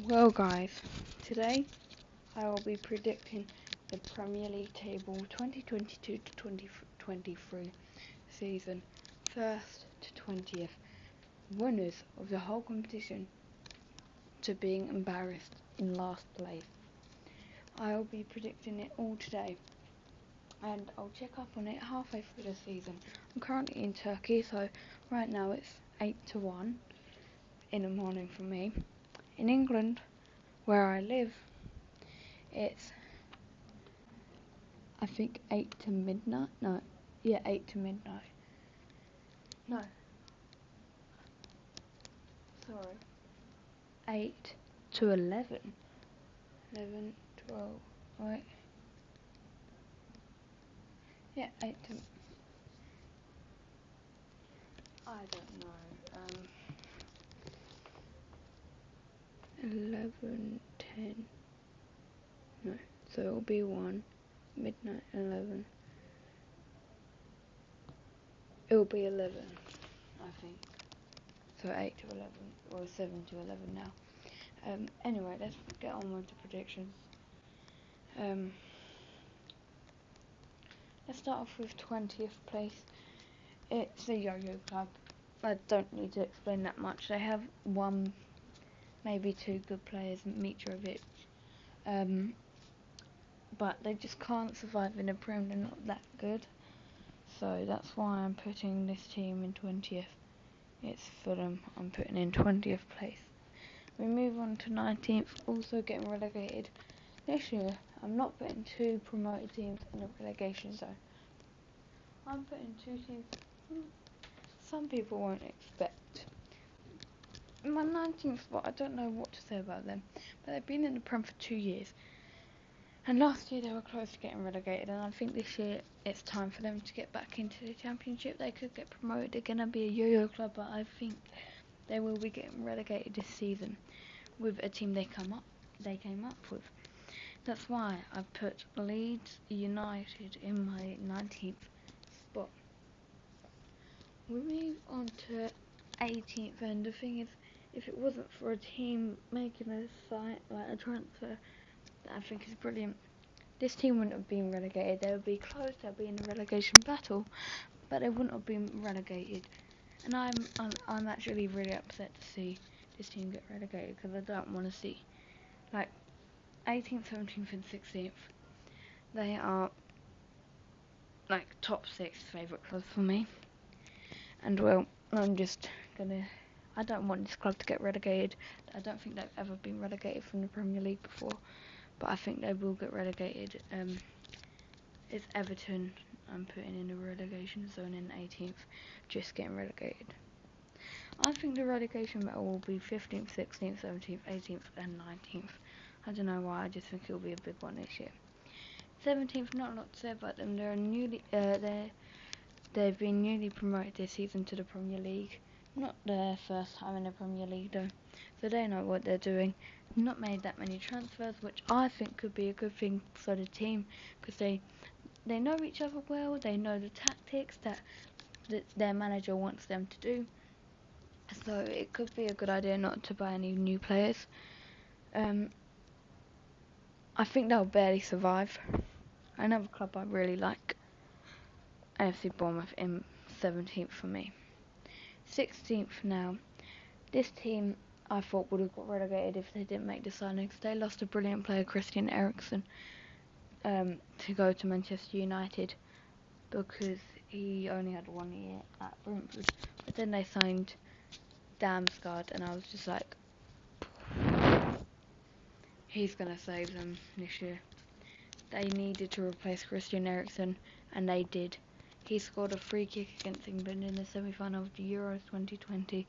Well guys, today I will be predicting the Premier League table 2022 to 2023 season, 1st to 20th, winners of the whole competition to being embarrassed in last place. I will be predicting it all today, and I'll check up on it halfway through the season. I'm currently in Turkey, so right now it's 8-1 in the morning for me. In England, where I live, it's I think 8 to midnight. 8 to midnight. No. Sorry. 8 to 11. 11, 12, right? Yeah, 8 to... I don't know. 11, 10. No. So it'll be 1. Midnight, 11. It'll be 11, I think. So 8 to 11, or 7 to 11 now. Anyway, let's get on with the predictions. Let's start off with 20th place. It's the Yo-Yo Club. I don't need to explain that much. They have one, maybe two good players, Mitrovic. But they just can't survive in the Prem. They're not that good. So that's why I'm putting this team in 20th. It's Fulham. I'm putting in 20th place. We move on to 19th, also getting relegated. This year, I'm not putting two promoted teams in the relegation zone. I'm putting two teams some people won't expect. In my 19th spot, I don't know what to say about them, but they've been in the Prem for 2 years. And last year they were close to getting relegated, and I think this year it's time for them to get back into the Championship. They could get promoted. They're going to be a yo-yo club, but I think they will be getting relegated this season with a team they came up with. That's why I put Leeds United in my 19th spot. We move on to 18th, and the thing is, if it wasn't for a team making a transfer that I think is brilliant, this team wouldn't have been relegated. They would be close. They'd be in the relegation battle, but they wouldn't have been relegated. And I'm actually really upset to see this team get relegated, because I don't want to see 18th, 17th, and 16th. They are top 6 favourite clubs for me. And well, I don't want this club to get relegated. I don't think they've ever been relegated from the Premier League before, but I think they will get relegated. It's Everton I'm putting in the relegation zone in 18th, just getting relegated. I think the relegation battle will be 15th, 16th, 17th, 18th and 19th. I don't know why, I just think it will be a big one this year. 17th, not a lot to say about them. They've been newly promoted this season to the Premier League. Not their first time in the Premier League though, so they know what they're doing. Not made that many transfers, which I think could be a good thing for the team, because they know each other well. They know the tactics that their manager wants them to do. So it could be a good idea not to buy any new players. I think they'll barely survive. Another club I really like, AFC Bournemouth in 17th for me. 16th now. This team I thought would have got relegated if they didn't make the signings. They lost a brilliant player, Christian Eriksen, to go to Manchester United, because he only had 1 year at Brentford. But then they signed Damsgaard, and I was just like, he's going to save them this year. They needed to replace Christian Eriksen, and they did. He scored a free kick against England in the semi-final of the Euros 2020.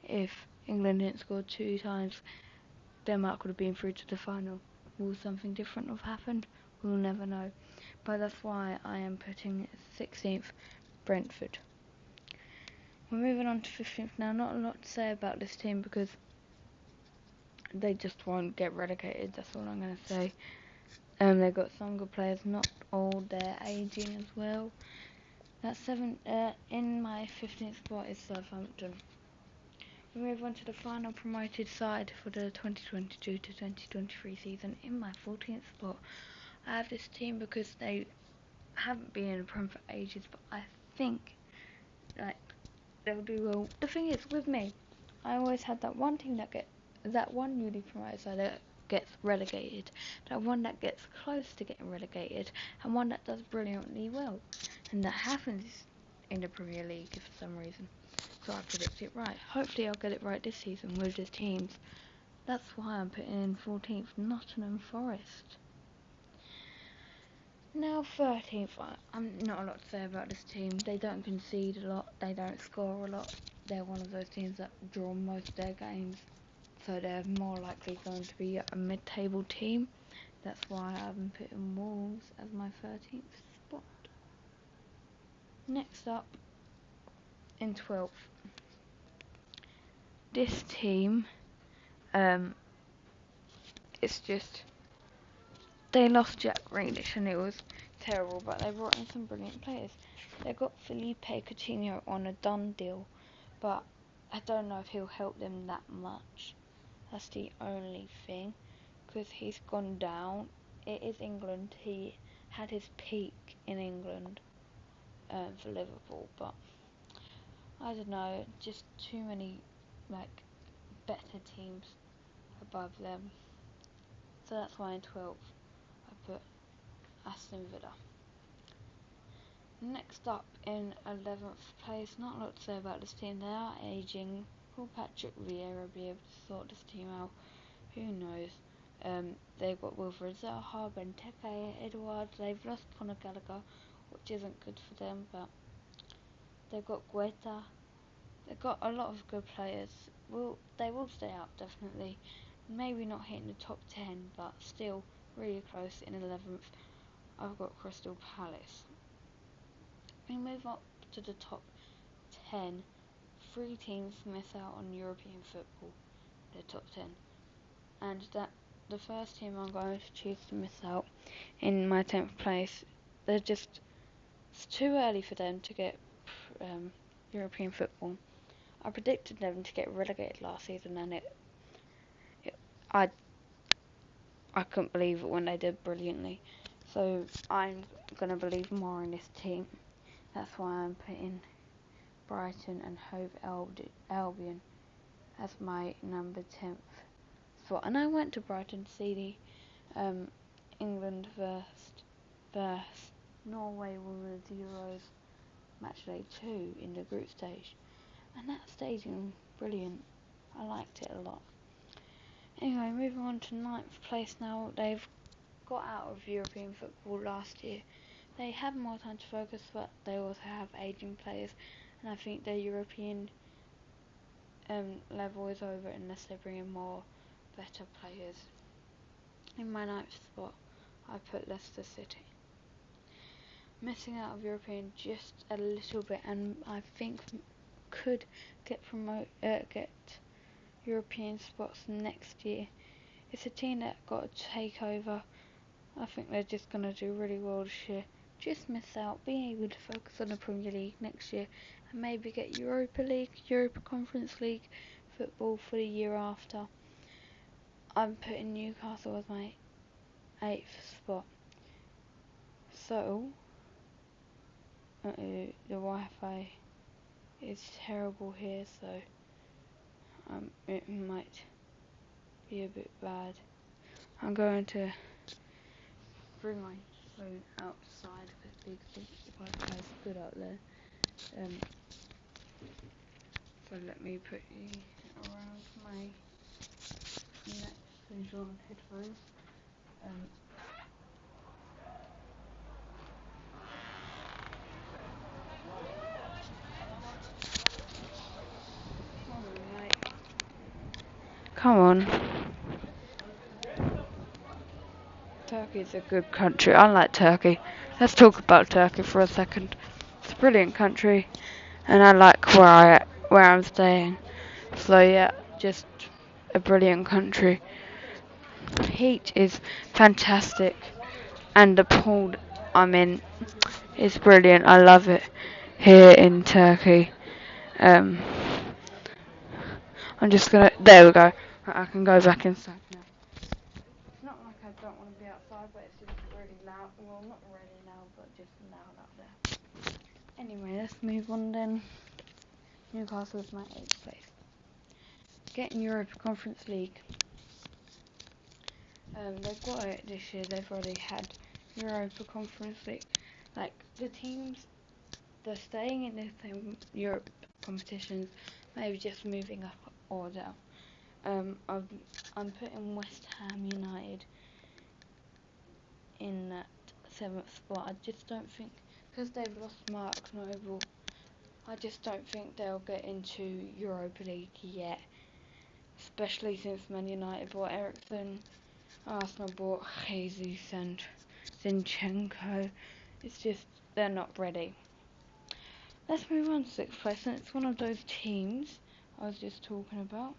If England didn't score 2 times, Denmark would have been through to the final. Will something different have happened? We'll never know. But that's why I am putting 16th, Brentford. We're moving on to 15th now. Not a lot to say about this team, because they just won't get relegated. That's all I'm going to say. They've got some good players, not all. They're aging as well. That's in my 15th spot is Southampton. We move on to the final promoted side for the 2022 to 2023 season. In my 14th spot, I have this team because they haven't been in the Prem for ages, but I think like they'll do well. The thing is, with me, I always had that one team that one newly promoted side that gets relegated, that one that gets close to getting relegated, and one that does brilliantly well. And that happens in the Premier League for some reason. So I predict it right. Hopefully I'll get it right this season with the teams. That's why I'm putting in 14th, Nottingham Forest. Now 13th, I'm not a lot to say about this team. They don't concede a lot, they don't score a lot. They're one of those teams that draw most of their games, so they're more likely going to be a mid-table team. That's why I'm putting Wolves as my 13th spot. Next up, in 12th, this team, it's just, they lost Jack Grealish and it was terrible, but they brought in some brilliant players. They got Felipe Coutinho on a done deal, but I don't know if he'll help them that much. That's the only thing, because he's gone down. It is England. He had his peak in England for Liverpool, but I don't know, just too many better teams above them. So that's why in 12th I put Aston Villa. Next up in 11th place, not a lot to say about this team. They are aging. Will Patrick Vieira be able to sort this team out? Who knows? They've got Wilfred Zaha, Benteke, Edouard. They've lost Conor Gallagher, which isn't good for them, but they've got Guetta. They've got a lot of good players. They will stay up, definitely. Maybe not hitting the top 10, but still really close in 11th. I've got Crystal Palace. We move up to the top 10. 3 teams miss out on European football, the top 10. And that the first team I'm going to choose to miss out in my 10th place, it's too early for them to get European football. I predicted them to get relegated last season, and I couldn't believe it when they did brilliantly. So I'm going to believe more in this team. That's why I'm putting Brighton and Hove Albion as my number 10th spot. And I went to Brighton to see the England versus Norway Women's Euros match day 2 in the group stage. And that stadium, brilliant. I liked it a lot. Anyway, moving on to 9th place now. They've got out of European football last year. They have more time to focus, but they also have aging players, and I think their European level is over unless they bring in more better players. In my 9th spot, I put Leicester City. Missing out of European just a little bit, and I think could get European spots next year. It's a team that got a takeover. I think they're just going to do really well this year. Just miss out, being able to focus on the Premier League next year, and maybe get Europa League, Europa Conference League football for the year after. I'm putting Newcastle as my 8th spot. So, the Wi-Fi is terrible here, so it might be a bit bad. I'm going to bring my phone outside because the Wi-Fi is good out there. So let me put you around my neck since you're on headphones. Come on. Turkey's a good country. I like Turkey. Let's talk about Turkey for a second. It's a brilliant country, and I like where I'm staying. So yeah, just a brilliant country. Heat is fantastic, and the pool I'm in is brilliant. I love it here in Turkey. I'm just gonna. There we go. Right, I can go back inside now. It's not like I don't want to be outside, but it's just really loud. Well, not really loud, but just loud out there. Anyway, let's move on then. Newcastle is my 8th place. Getting Europa Conference League. They've got it this year. They've already had Europa Conference League. Like the teams, they're staying in the same Europe competitions, maybe just moving up or down. I'm putting West Ham United in that 7th spot. I just don't think, because they've lost Mark Noble, I just don't think they'll get into Europa League yet. Especially since Man United bought Ericsson, Arsenal bought Jesus and Zinchenko. It's just, they're not ready. Let's move on to 6th place, and it's one of those teams I was just talking about.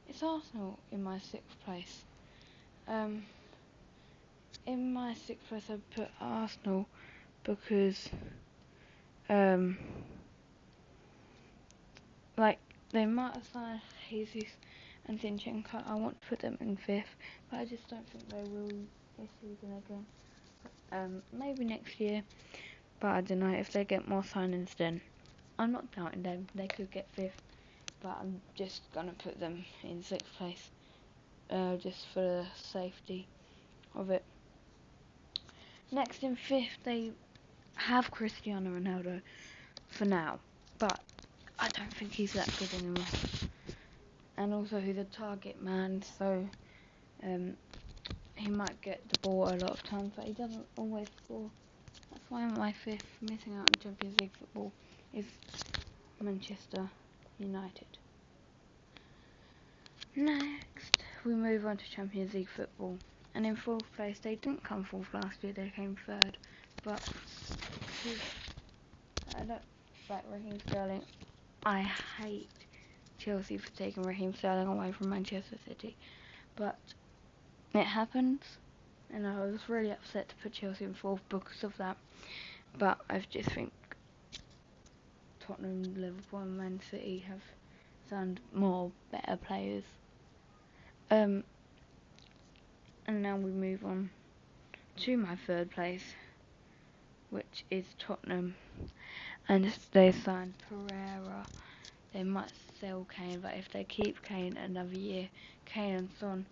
It's Arsenal in my 6th place. In my 6th place I put Arsenal because like they might have signed Jesus and Zinchenko. I want to put them in 5th, but I just don't think they will this season again. Maybe next year, but I don't know if they get more signings then. I'm not doubting them, they could get 5th, but I'm just gonna put them in 6th place, just for the safety of it. Next in 5th, they have Cristiano Ronaldo for now, but I don't think he's that good anymore. And also he's a target man, so he might get the ball a lot of times, but he doesn't always score. That's why my 5th, missing out on Champions League football, is Manchester United. Next, we move on to Champions League football. And in 4th place, they didn't come 4th last year, they came 3rd. But I don't like Raheem Sterling. I hate Chelsea for taking Raheem Sterling away from Manchester City. But it happens, and I was really upset to put Chelsea in 4th because of that. But I just think Tottenham, Liverpool and Man City have signed more better players. And now we move on to my 3rd place, which is Tottenham. And they signed Pereira. They might sell Kane, but if they keep Kane another year, Kane and Son,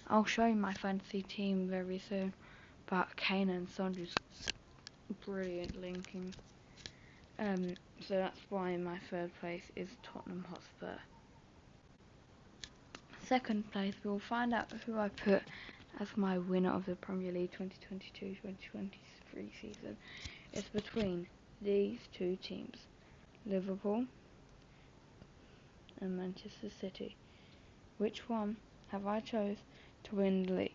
I'll show you my fantasy team very soon. But Kane and Son is brilliant linking. So that's why my 3rd place is Tottenham Hotspur. 2nd place, we'll find out who I put as my winner of the Premier League 2022-2023 season. It's between these two teams, Liverpool and Manchester City. Which one have I chose to win the league?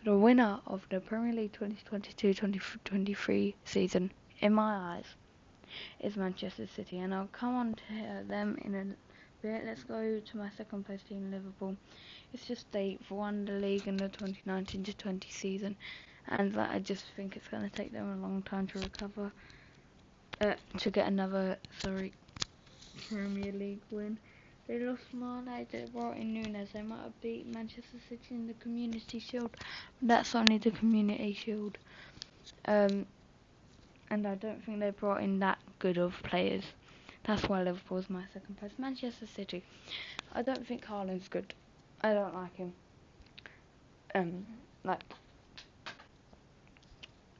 The winner of the Premier League 2022-2023 season, in my eyes, is Manchester City, and I'll come on to them in a bit. Let's go to my 2nd place team, Liverpool. It's just they've won the league in the 2019-20 season, and I just think it's going to take them a long time to recover, to get another Premier League win. They lost Mane, they brought in Nunes. They might have beat Manchester City in the Community Shield, but that's only the Community Shield. And I don't think they brought in that good of players. That's why Liverpool's my 2nd place. Manchester City, I don't think Haaland's good. I don't like him.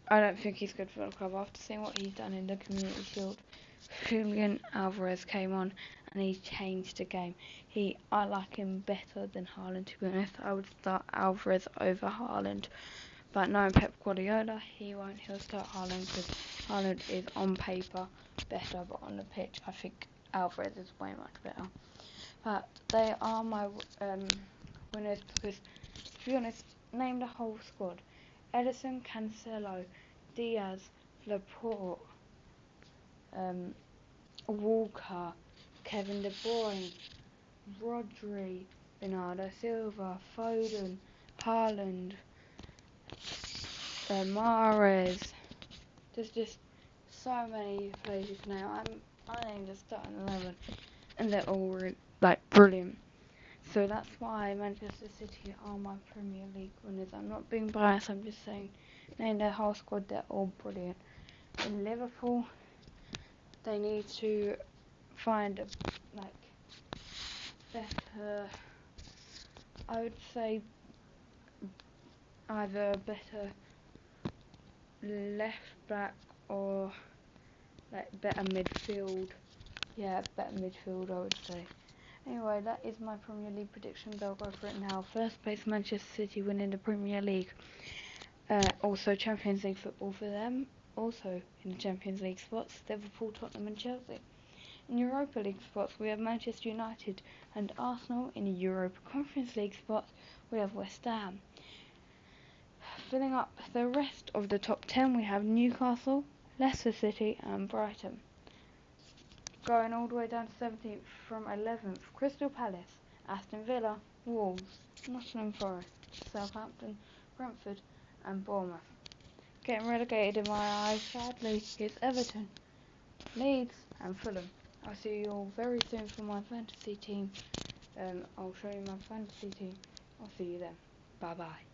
I don't think he's good for the club. After seeing what he's done in the Community Shield, Julian Alvarez came on and he changed the game. I like him better than Haaland, to be honest. I would start Alvarez over Haaland. But knowing Pep Guardiola, he'll start Haaland because Haaland is on paper better, but on the pitch I think Alvarez is way much better. But they are my winners because, to be honest, name the whole squad. Ederson, Cancelo, Diaz, Laporte, Walker, Kevin De Bruyne, Rodri, Bernardo Silva, Foden, Haaland, Mahrez. There's just so many players you can name. I named the starting 11. and they're all like brilliant. So that's why Manchester City are my Premier League winners. I'm not being biased, I'm just saying, name their whole squad, they're all brilliant. In Liverpool, they need to find a better, I would say, either a better left back or better midfield. Yeah, better midfield, I would say. Anyway, that is my Premier League predictions. I'll go for it now. First place, Manchester City winning the Premier League. Also Champions League football for them. Also in the Champions League spots, Liverpool, Tottenham and Chelsea. In Europa League spots, we have Manchester United and Arsenal. In the Europa Conference League spots, we have West Ham. Filling up the rest of the top 10, we have Newcastle, Leicester City and Brighton. Going all the way down to 17th from 11th, Crystal Palace, Aston Villa, Wolves, Nottingham Forest, Southampton, Brentford and Bournemouth. Getting relegated in my eyes, sadly, is Everton, Leeds and Fulham. I'll see you all very soon for my fantasy team. I'll show you my fantasy team. I'll see you then. Bye bye.